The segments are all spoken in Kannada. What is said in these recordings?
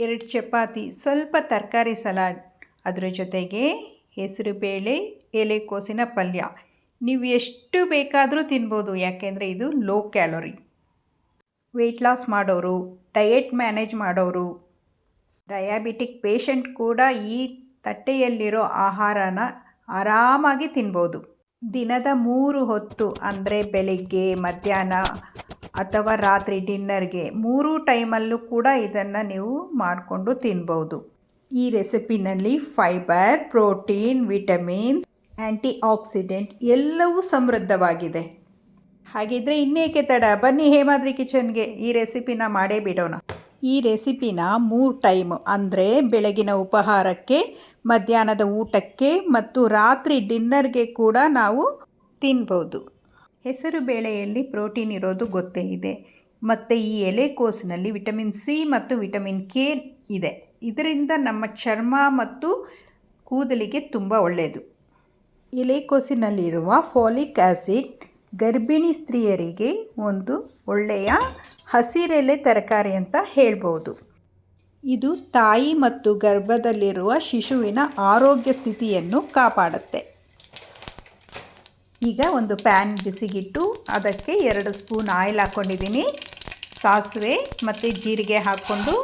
2 ಚಪಾತಿ, ಸ್ವಲ್ಪ ತರಕಾರಿ ಸಲಾಡ್, ಅದರ ಜೊತೆಗೆ ಹೆಸರುಬೇಳೆ, ಎಲೆಕೋಸಿನ ಪಲ್ಯ. ನೀವು ಎಷ್ಟು ಬೇಕಾದರೂ ತಿನ್ಬೋದು, ಯಾಕೆಂದರೆ ಇದು ಲೋ ಕ್ಯಾಲೋರಿ. ವೆಯ್ಟ್ ಲಾಸ್ ಮಾಡೋರು, ಡಯಟ್ ಮ್ಯಾನೇಜ್ ಮಾಡೋರು, ಡಯಾಬಿಟಿಕ್ ಪೇಷಂಟ್ ಕೂಡ ಈ ತಟ್ಟೆಯಲ್ಲಿರೋ ಆಹಾರನ ಆರಾಮಾಗಿ ತಿನ್ಬೋದು. ದಿನದ 3 ಹೊತ್ತು ಅಂದರೆ ಬೆಳಿಗ್ಗೆ, ಮಧ್ಯಾಹ್ನ ಅಥವಾ ರಾತ್ರಿ ಡಿನ್ನರ್ಗೆ 3 ಟೈಮಲ್ಲೂ ಕೂಡ ಇದನ್ನು ನೀವು ಮಾಡಿಕೊಂಡು ತಿನ್ಬೋದು. ಈ ರೆಸಿಪಿನಲ್ಲಿ fibre, protein, vitamins, antioxidant ಎಲ್ಲವೂ ಸಮೃದ್ಧವಾಗಿದೆ. ಹಾಗಿದ್ರೆ ಇನ್ನೇಕೆ ತಡ, ಬನ್ನಿ ಹೇಮಾದ್ರಿ ಕಿಚನ್ಗೆ ಈ ರೆಸಿಪಿನ ಮಾಡೇ ಬಿಡೋಣ. ಈ ರೆಸಿಪಿನ 3 ಟೈಮ್ ಅಂದರೆ ಬೆಳಗಿನ ಉಪಹಾರಕ್ಕೆ, ಮಧ್ಯಾಹ್ನದ ಊಟಕ್ಕೆ ಮತ್ತು ರಾತ್ರಿ ಡಿನ್ನರ್ಗೆ ಕೂಡ ನಾವು ತಿನ್ಬೋದು. ಹೆಸರು ಬೇಳೆಯಲ್ಲಿ ಪ್ರೋಟೀನ್ ಇರೋದು ಗೊತ್ತೇ ಇದೆ. ಮತ್ತು ಈ ಎಲೆಕೋಸಿನಲ್ಲಿ ವಿಟಮಿನ್ ಸಿ ಮತ್ತು ವಿಟಮಿನ್ ಕೆ ಇದೆ. ಇದರಿಂದ ನಮ್ಮ ಚರ್ಮ ಮತ್ತು ಕೂದಲಿಗೆ ತುಂಬ ಒಳ್ಳೆಯದು. ಎಲೆಕೋಸಿನಲ್ಲಿರುವ ಫಾಲಿಕ್ ಆ್ಯಸಿಡ್ ಗರ್ಭಿಣಿ ಸ್ತ್ರೀಯರಿಗೆ ಒಂದು ಒಳ್ಳೆಯ ಹಸಿರೆಲೆ ತರಕಾರಿ ಅಂತ ಹೇಳ್ಬೋದು. ಇದು ತಾಯಿ ಮತ್ತು ಗರ್ಭದಲ್ಲಿರುವ ಶಿಶುವಿನ ಆರೋಗ್ಯ ಸ್ಥಿತಿಯನ್ನು ಕಾಪಾಡುತ್ತೆ. ಈಗ ಒಂದು ಪ್ಯಾನ್ ಬಿಸಿಗಿಟ್ಟು ಅದಕ್ಕೆ 2 ಸ್ಪೂನ್ ಆಯಿಲ್ ಹಾಕ್ಕೊಂಡಿದ್ದೀನಿ. ಸಾಸಿವೆ ಮತ್ತು ಜೀರಿಗೆ ಹಾಕ್ಕೊಂಡು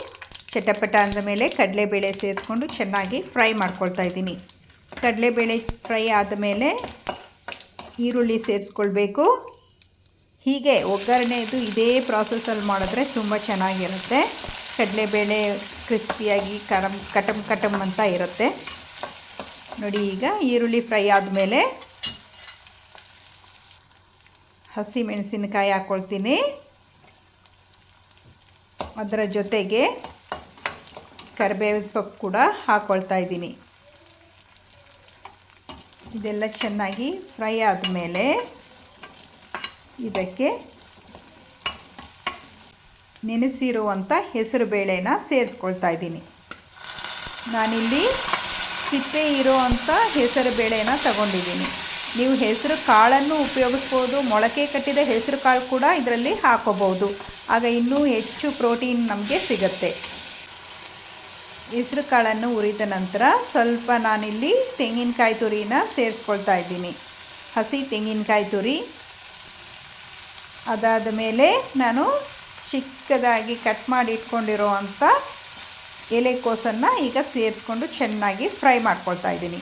ಚಟಪಟ ಅಂದ ಮೇಲೆ ಕಡಲೆಬೇಳೆ ಸೇರಿಸ್ಕೊಂಡು ಚೆನ್ನಾಗಿ ಫ್ರೈ ಮಾಡ್ಕೊಳ್ತಾ ಇದ್ದೀನಿ. ಕಡಲೆಬೇಳೆ ಫ್ರೈ ಆದಮೇಲೆ ಈರುಳ್ಳಿ ಸೇರಿಸ್ಕೊಳ್ಬೇಕು. ಹೀಗೆ ಒಗ್ಗರಣೆದು ಇದೇ ಪ್ರಾಸೆಸಲ್ಲಿ ಮಾಡಿದ್ರೆ ತುಂಬ ಚೆನ್ನಾಗಿರುತ್ತೆ. ಕಡಲೆಬೇಳೆ ಕ್ರಿಸ್ಪಿಯಾಗಿ ಕಟಮ್ ಅಂತ ಇರುತ್ತೆ ನೋಡಿ. ಈಗ ಈರುಳ್ಳಿ ಫ್ರೈ ಆದಮೇಲೆ ಹಸಿ ಮೆಣಸಿನಕಾಯಿ ಹಾಕ್ಕೊಳ್ತೀನಿ. ಅದರ ಜೊತೆಗೆ ಕರಿಬೇವಿನ ಸೊಪ್ಪು ಕೂಡ ಹಾಕ್ಕೊಳ್ತಾ ಇದ್ದೀನಿ. ಇದೆಲ್ಲ ಚೆನ್ನಾಗಿ ಫ್ರೈ ಆದಮೇಲೆ ಇದಕ್ಕೆ ನೆನೆಸಿರುವಂಥ ಹೆಸರು ಬೇಳೆನ ಸೇರಿಸ್ಕೊಳ್ತಾ ಇದ್ದೀನಿ. ನಾನಿಲ್ಲಿ ಸಿಪ್ಪೆ ಇರೋವಂಥ ಹೆಸರು ಬೇಳೆನ ತಗೊಂಡಿದ್ದೀನಿ. ನೀವು ಹೆಸರು ಕಾಳನ್ನು ಉಪಯೋಗಿಸ್ಬೋದು. ಮೊಳಕೆ ಕಟ್ಟಿದ ಹೆಸರು ಕಾಳು ಕೂಡ ಇದರಲ್ಲಿ ಹಾಕೋಬೋದು. ಆಗ ಇನ್ನೂ ಹೆಚ್ಚು ಪ್ರೋಟೀನ್ ನಮಗೆ ಸಿಗುತ್ತೆ. ಹೆಸರು ಕಾಳನ್ನು ಹುರಿದ ನಂತರ ಸ್ವಲ್ಪ ನಾನಿಲ್ಲಿ ತೆಂಗಿನಕಾಯಿ ತುರಿನ ಸೇರಿಸ್ಕೊಳ್ತಾ ಇದ್ದೀನಿ. ಹಸಿ ತೆಂಗಿನಕಾಯಿ ತುರಿ. ಅದಾದ ಮೇಲೆ ನಾನು ಚಿಕ್ಕದಾಗಿ ಕಟ್ ಮಾಡಿ ಇಟ್ಕೊಂಡಿರೋ ಅಂಥ ಎಲೆಕೋಸನ್ನು ಈಗ ಸೇರಿಸ್ಕೊಂಡು ಚೆನ್ನಾಗಿ ಫ್ರೈ ಮಾಡ್ಕೊಳ್ತಾ ಇದ್ದೀನಿ.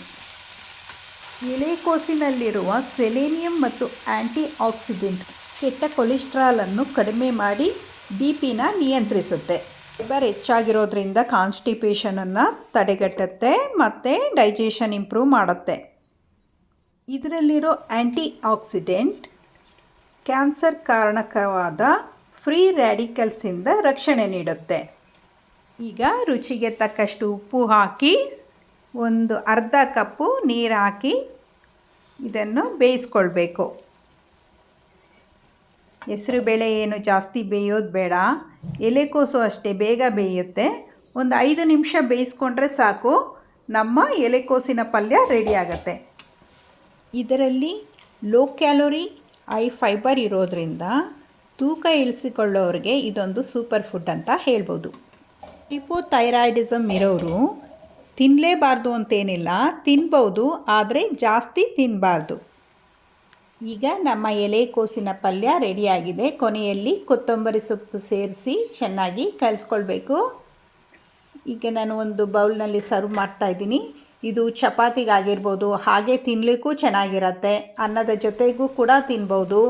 ಎಲೆಕೋಸಿನಲ್ಲಿರುವ ಸೆಲೆನಿಯಂ ಮತ್ತು ಆ್ಯಂಟಿ ಆಕ್ಸಿಡೆಂಟ್ ಕೆಟ್ಟ ಕೊಲೆಸ್ಟ್ರಾಲನ್ನು ಕಡಿಮೆ ಮಾಡಿ BP ನಿಯಂತ್ರಿಸುತ್ತೆ. ಫೈಬರ್ ಹೆಚ್ಚಾಗಿರೋದ್ರಿಂದ ಕಾನ್ಸ್ಟಿಪೇಷನನ್ನು ತಡೆಗಟ್ಟುತ್ತೆ ಮತ್ತು ಡೈಜೆಷನ್ ಇಂಪ್ರೂವ್ ಮಾಡುತ್ತೆ. ಇದರಲ್ಲಿರೋ ಆ್ಯಂಟಿ ಆಕ್ಸಿಡೆಂಟ್ ಕ್ಯಾನ್ಸರ್ ಕಾರಣಕವಾದ ಫ್ರೀ ರ್ಯಾಡಿಕಲ್ಸಿಂದ ರಕ್ಷಣೆ ನೀಡುತ್ತೆ. ಈಗ ರುಚಿಗೆ ತಕ್ಕಷ್ಟು ಉಪ್ಪು ಹಾಕಿ ಒಂದು ಅರ್ಧ ಕಪ್ಪು ನೀರು ಹಾಕಿ ಇದನ್ನು ಬೇಯಿಸ್ಕೊಳ್ಬೇಕು. ಹೆಸರುಬೇಳೆ ಏನು ಜಾಸ್ತಿ ಬೇಯೋದು ಬೇಡ. ಎಲೆಕೋಸು ಅಷ್ಟೇ ಬೇಗ ಬೇಯುತ್ತೆ. ಒಂದು 5 ನಿಮಿಷ ಬೇಯಿಸ್ಕೊಂಡ್ರೆ ಸಾಕು, ನಮ್ಮ ಎಲೆಕೋಸಿನ ಪಲ್ಯ ರೆಡಿ ಆಗುತ್ತೆ. ಇದರಲ್ಲಿ ಲೋ ಕ್ಯಾಲೋರಿ, ಹೈ ಫೈಬರ್ ಇರೋದ್ರಿಂದ ತೂಕ ಇಳಿಸಿಕೊಳ್ಳೋರಿಗೆ ಇದೊಂದು ಸೂಪರ್ ಫುಡ್ ಅಂತ ಹೇಳ್ಬೋದು. ಹಿಪೋಥೈರಾಯ್ಡಿಸಮ್ ಇರೋರು ತಿನ್ನಲೇಬಾರ್ದು ಅಂತೇನಿಲ್ಲ, ತಿನ್ಬೋದು, ಆದರೆ ಜಾಸ್ತಿ ತಿನ್ನಬಾರ್ದು. ಈಗ ನಮ್ಮ ಎಲೆಕೋಸಿನ ಪಲ್ಯ ರೆಡಿಯಾಗಿದೆ. ಕೊನೆಯಲ್ಲಿ ಕೊತ್ತಂಬರಿ ಸೊಪ್ಪು ಸೇರಿಸಿ ಚೆನ್ನಾಗಿ ಕಲಿಸ್ಕೊಳ್ಬೇಕು. ಈಗ ನಾನು ಒಂದು ಬೌಲ್ನಲ್ಲಿ ಸರ್ವ್ ಮಾಡ್ತಾಯಿದ್ದೀನಿ. ಇದು ಚಪಾತಿಗಾಗಿರ್ಬೋದು, ಹಾಗೆ ತಿನ್ನಲಿಕ್ಕೂ ಚೆನ್ನಾಗಿರುತ್ತೆ. ಅನ್ನದ ಜೊತೆಗೂ ಕೂಡ ತಿನ್ಬೋದು.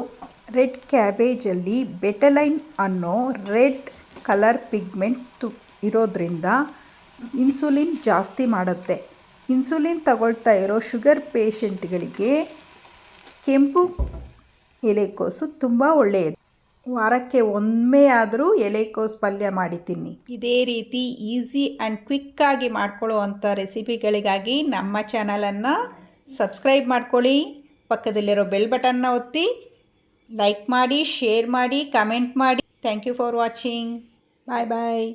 ರೆಡ್ ಕ್ಯಾಬೇಜಲ್ಲಿ ಬೆಟಲೈನ್ ಅನ್ನೋ ರೆಡ್ ಕಲರ್ ಪಿಗ್ಮೆಂಟ್ ಇರೋದ್ರಿಂದ ಇನ್ಸುಲಿನ್ ಜಾಸ್ತಿ ಮಾಡುತ್ತೆ. ಇನ್ಸುಲಿನ್ ತಗೊಳ್ತಾ ಇರೋ ಶುಗರ್ ಪೇಷಂಟ್ಗಳಿಗೆ ಕೆಂಪು ಎಲೆಕೋಸು ತುಂಬ ಒಳ್ಳೆಯದು. ವಾರಕ್ಕೆ ಒಮ್ಮೆ ಆದರೂ ಎಲೆಕೋಸು ಪಲ್ಯ ಮಾಡಿ ತಿನ್ನಿ. ಇದೇ ರೀತಿ ಈಸಿ ಆ್ಯಂಡ್ ಕ್ವಿಕ್ಕಾಗಿ ಮಾಡ್ಕೊಳ್ಳೋ ಅಂಥ ರೆಸಿಪಿಗಳಿಗಾಗಿ ನಮ್ಮ ಚಾನಲನ್ನು ಸಬ್ಸ್ಕ್ರೈಬ್ ಮಾಡ್ಕೊಳ್ಳಿ. ಪಕ್ಕದಲ್ಲಿರೋ ಬೆಲ್ ಬಟನ್ನ ಒತ್ತಿ, ಲೈಕ್ ಮಾಡಿ, ಶೇರ್ ಮಾಡಿ, ಕಮೆಂಟ್ ಮಾಡಿ. Thank you for watching. Bye bye.